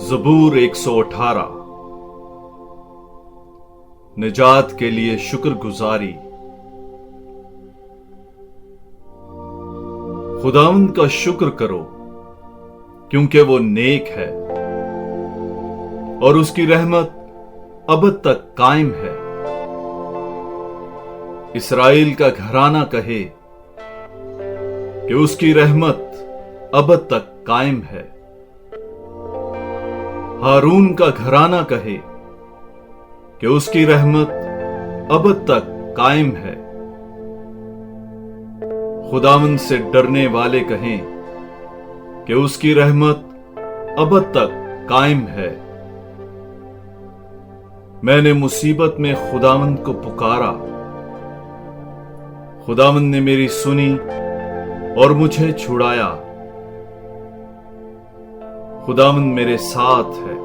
ज़बूर 118। निजात के लिए शुक्रगुजारी। खुदावंद का शुक्र करो क्योंकि वो नेक है और उसकी रहमत अब तक कायम है। इस्राएल का घराना कहे कि उसकी रहमत अब तक कायम है। हारून का घराना कहे कि उसकी रहमत अब तक कायम है। खुदावंद से डरने वाले कहें कि उसकी रहमत अब तक कायम है। मैंने मुसीबत में खुदावंद को पुकारा, खुदावंद ने मेरी सुनी और मुझे छुड़ाया। खुदावंद मेरे साथ है,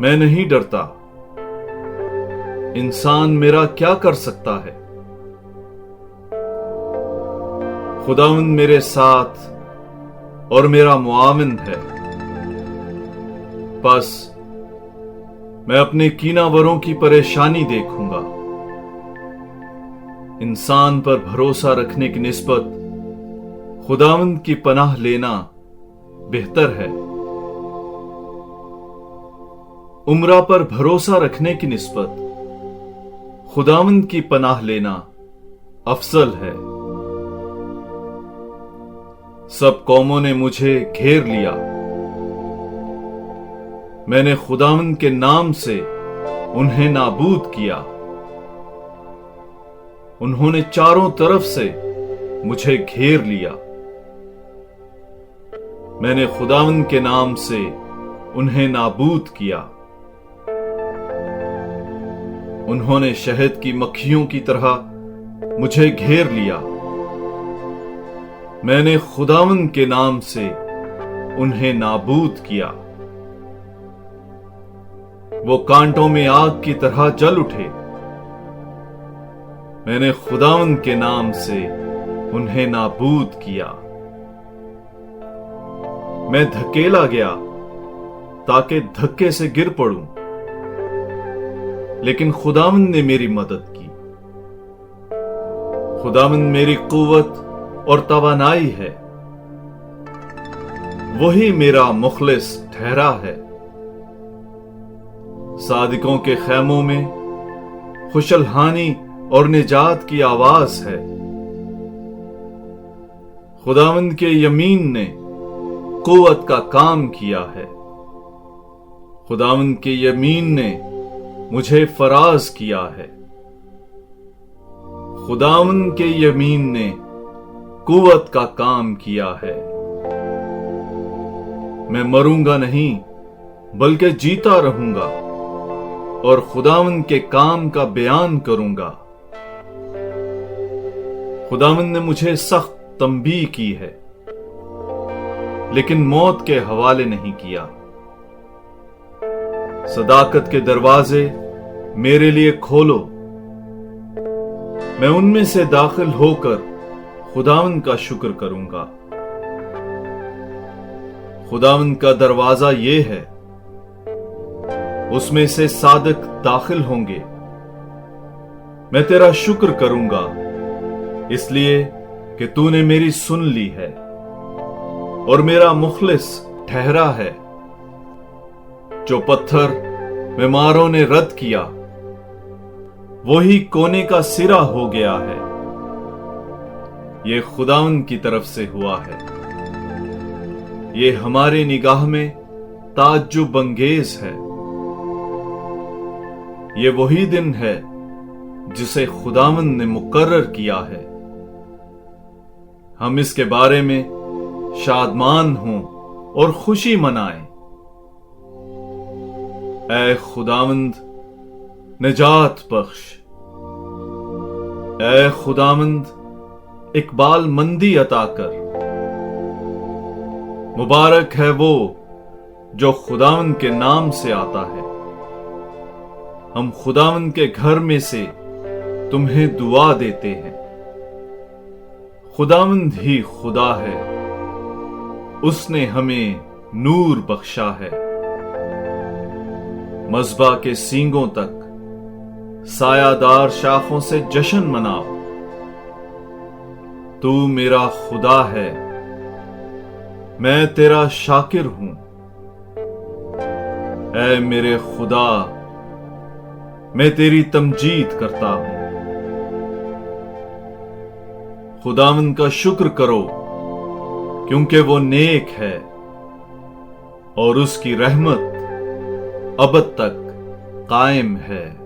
मैं नहीं डरता। इंसान मेरा क्या कर सकता है? खुदावंद मेरे साथ और मेरा मुआविन है। बस मैं अपने कीनावरों की परेशानी देखूंगा। इंसान पर भरोसा रखने की निस्बत खुदावंद की पनाह लेना बेहतर है। उम्रा पर भरोसा रखने की निस्बत खुदावंद की पनाह लेना अफजल है। सब कौमों ने मुझे घेर लिया, मैंने खुदावंद के नाम से उन्हें नाबूद किया। उन्होंने चारों तरफ से मुझे घेर लिया, मैंने खुदावंद के नाम से उन्हें नाबूद किया। उन्होंने शहद की मक्खियों की तरह मुझे घेर लिया, मैंने खुदावंद के नाम से उन्हें नाबूद किया। वो कांटों में आग की तरह जल उठे, मैंने खुदावंद के नाम से उन्हें नाबूद किया। मैं धकेला गया ताकि धक्के से गिर पड़ूं, लेकिन खुदावंद ने मेरी मदद की। खुदावंद मेरी कुव्वत और तवानाई है, वही मेरा मुखलिस ठहरा है। सादिकों के खैमों में खुशलहानी और निजात की आवाज है। खुदावंद के यमीन ने कुव्वत का काम किया है। खुदावंद के यमीन ने मुझे फराज किया है। खुदावंद के यमीन ने कुव्वत का काम किया है। मैं मरूंगा नहीं बल्कि जीता रहूंगा और खुदावंद के काम का बयान करूंगा। खुदावंद ने मुझे सख्त तंबीह की है, लेकिन मौत के हवाले नहीं किया। सदाकत के दरवाजे मेरे लिए खोलो, मैं उनमें से दाखिल होकर खुदावंद का शुक्र करूंगा। खुदावंद का दरवाजा ये है, उसमें से सादिक दाखिल होंगे। मैं तेरा शुक्र करूंगा इसलिए कि तूने मेरी सुन ली है और मेरा मुखलिस ठहरा है। जो पत्थर बीमारों ने रद्द किया वही कोने का सिरा हो गया है। यह खुदावंद की तरफ से हुआ है। यह हमारी निगाह में ताज्जुब अंगेज है। यह वही दिन है जिसे खुदावंद ने मुकर्रर किया है। हम इसके बारे में शादमान हों और खुशी मनाएं। ऐ खुदावंद निजात बख्श, ऐ खुदावंद इकबाल मंदी अता कर। मुबारक है वो जो खुदावंद के नाम से आता है। हम खुदावंद के घर में से तुम्हें दुआ देते हैं। खुदावंद ही खुदा है, उसने हमें नूर बख्शा है। मज़बा के सींगों तक सायादार शाखों से जश्न मनाओ। तू मेरा खुदा है, मैं तेरा शाकिर हूं। ऐ मेरे खुदा, मैं तेरी तमजीद करता हूं। खुदावंद का शुक्र करो, क्योंकि वो नेक है और उसकी रहमत अबद तक कायम है।